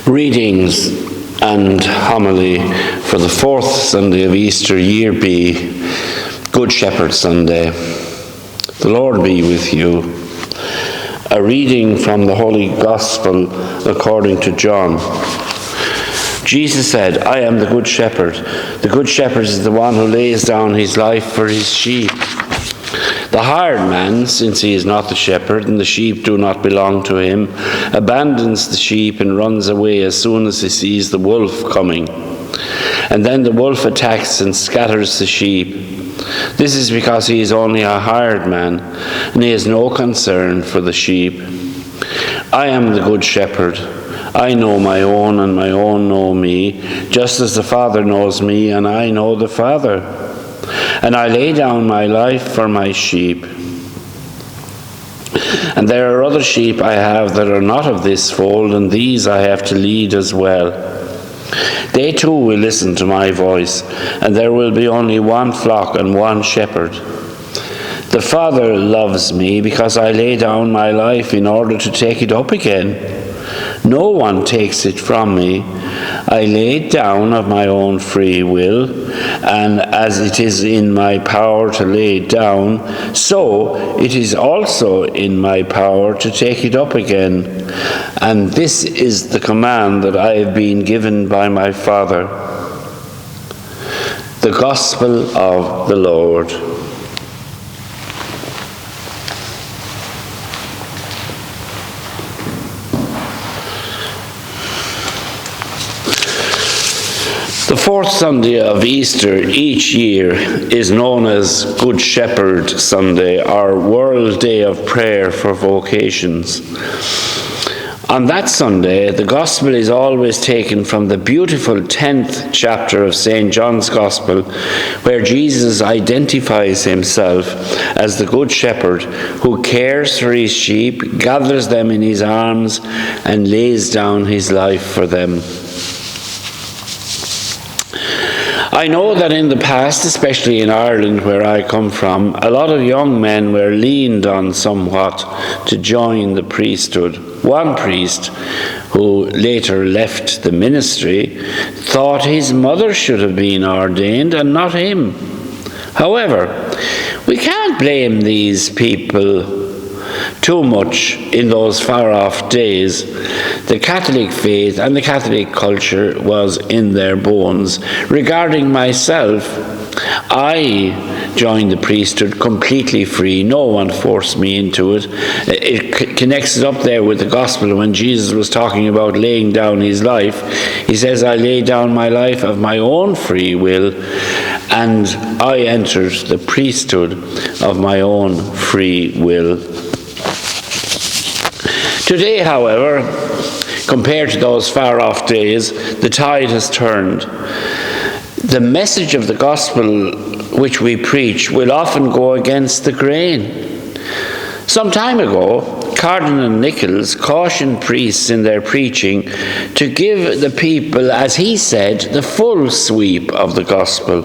Readings and homily for the fourth Sunday of Easter, Year B, Good Shepherd Sunday. The Lord be with you. A reading from the Holy Gospel according to John. Jesus said, "I am the Good Shepherd. The Good Shepherd is the one who lays down his life for his sheep. The hired man, since he is not the shepherd and the sheep do not belong to him, abandons the sheep and runs away as soon as he sees the wolf coming. And then the wolf attacks and scatters the sheep. This is because he is only a hired man and he has no concern for the sheep. I am the Good Shepherd. I know my own and my own know me, just as the Father knows me and I know the Father. And I lay down my life for my sheep. And there are other sheep I have that are not of this fold, and these I have to lead as well. They too will listen to my voice, and there will be only one flock and one shepherd. The Father loves me because I lay down my life in order to take it up again. No one takes it from me. I lay it down of my own free will, and as it is in my power to lay it down, so it is also in my power to take it up again. And this is the command that I have been given by my Father." The Gospel of the Lord. The fourth Sunday of Easter each year is known as Good Shepherd Sunday, or World Day of Prayer for Vocations. On that Sunday, the Gospel is always taken from the beautiful 10th chapter of St. John's Gospel, where Jesus identifies himself as the Good Shepherd who cares for his sheep, gathers them in his arms, and lays down his life for them. I know that in the past, especially in Ireland where I come from, a lot of young men were leaned on somewhat to join the priesthood. One priest, who later left the ministry, thought his mother should have been ordained and not him. However, we can't blame these people too much in those far-off days. The Catholic faith and the Catholic culture was in their bones. Regarding myself, I joined the priesthood completely free. No one forced me into it. It connects it up there with the gospel when Jesus was talking about laying down his life. He says, "I lay down my life of my own free will, and I entered the priesthood of my own free will." Today, however, compared to those far-off days, the tide has turned. The message of the gospel which we preach will often go against the grain. Some time ago, Cardinal Nichols cautioned priests in their preaching to give the people, as he said, the full sweep of the gospel,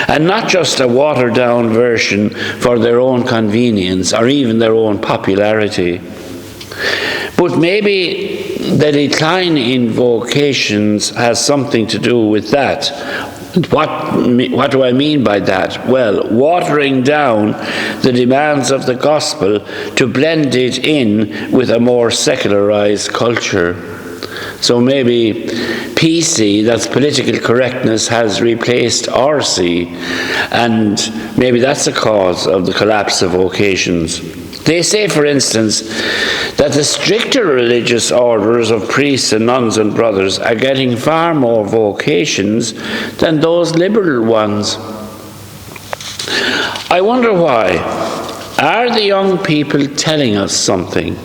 and not just a watered-down version for their own convenience or even their own popularity. But maybe the decline in vocations has something to do with that. What do I mean by that? Well, watering down the demands of the gospel to blend it in with a more secularized culture. So maybe PC, that's political correctness, has replaced RC, and maybe that's the cause of the collapse of vocations. They say, for instance, that the stricter religious orders of priests and nuns and brothers are getting far more vocations than those liberal ones. I wonder why. Are the young people telling us something?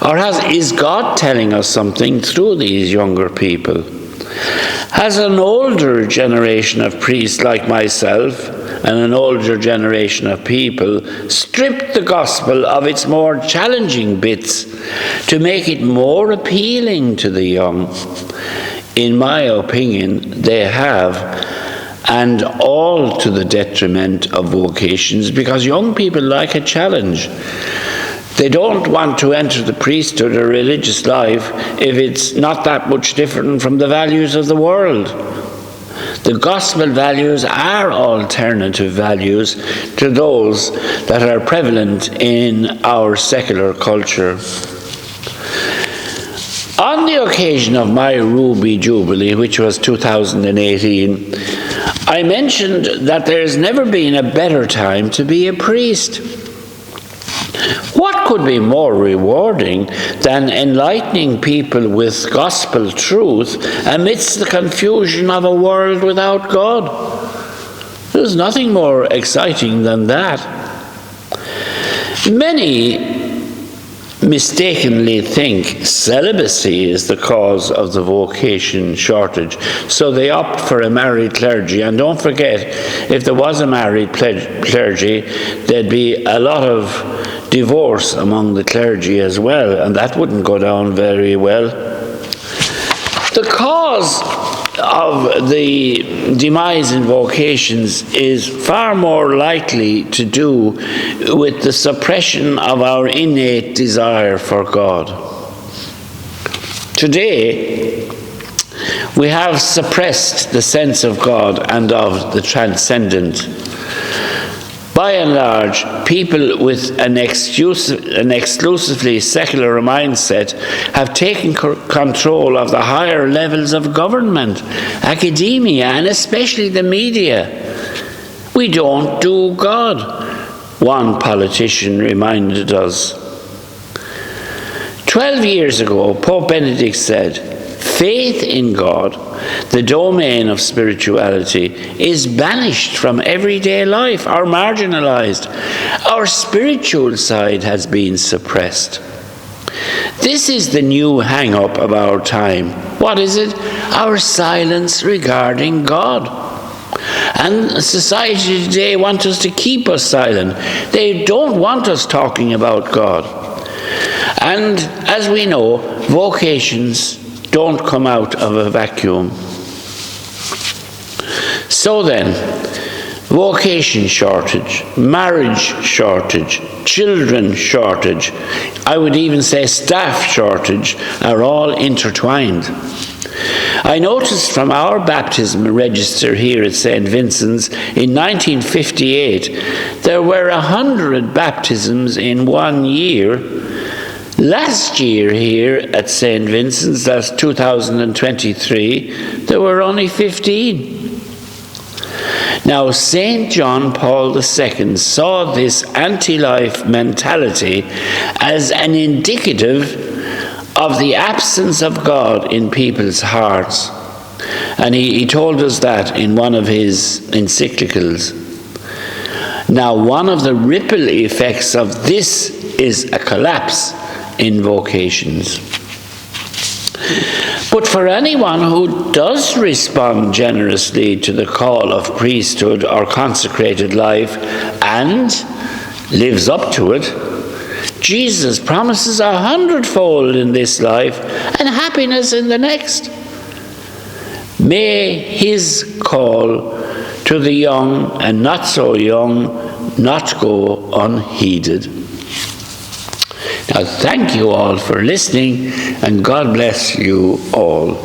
Or is God telling us something through these younger people? Has an older generation of priests like myself and an older generation of people stripped the gospel of its more challenging bits to make it more appealing to the young? In my opinion, they have, and all to the detriment of vocations, because young people like a challenge. They don't want to enter the priesthood or religious life if it's not that much different from the values of the world. The gospel values are alternative values to those that are prevalent in our secular culture. On the occasion of my Ruby Jubilee, which was 2018, I mentioned that there's never been a better time to be a priest. What could be more rewarding than enlightening people with gospel truth amidst the confusion of a world without God? There's nothing more exciting than that. Many mistakenly think celibacy is the cause of the vocation shortage, so they opt for a married clergy. And don't forget, if there was a married clergy, there'd be a lot of divorce among the clergy as well, and that wouldn't go down very well. The cause of the demise in vocations is far more likely to do with the suppression of our innate desire for God. Today, we have suppressed the sense of God and of the transcendent. By and large, people with an exclusively secular mindset have taken control of the higher levels of government, academia, and especially the media. We don't do God, one politician reminded us. 12 years ago, Pope Benedict said, "Faith in God, the domain of spirituality, is banished from everyday life or marginalized. Our spiritual side has been suppressed." This is the new hang-up of our time. What is it? Our silence regarding God. And society today wants us to keep us silent. They don't want us talking about God. And as we know, vocations don't come out of a vacuum. So then, vocation shortage, marriage shortage, children shortage, I would even say staff shortage, are all intertwined. I noticed from our baptism register here at St. Vincent's in 1958, there were 100 baptisms in 1 year. Last year here at St. Vincent's, that's 2023, there were only 15. Now, St. John Paul II saw this anti-life mentality as an indicative of the absence of God in people's hearts. And he told us that in one of his encyclicals. Now, one of the ripple effects of this is a collapse in vocations. But for anyone who does respond generously to the call of priesthood or consecrated life and lives up to it, Jesus promises 100-fold in this life and happiness in the next. May his call to the young and not so young not go unheeded. Now, thank you all for listening, and God bless you all.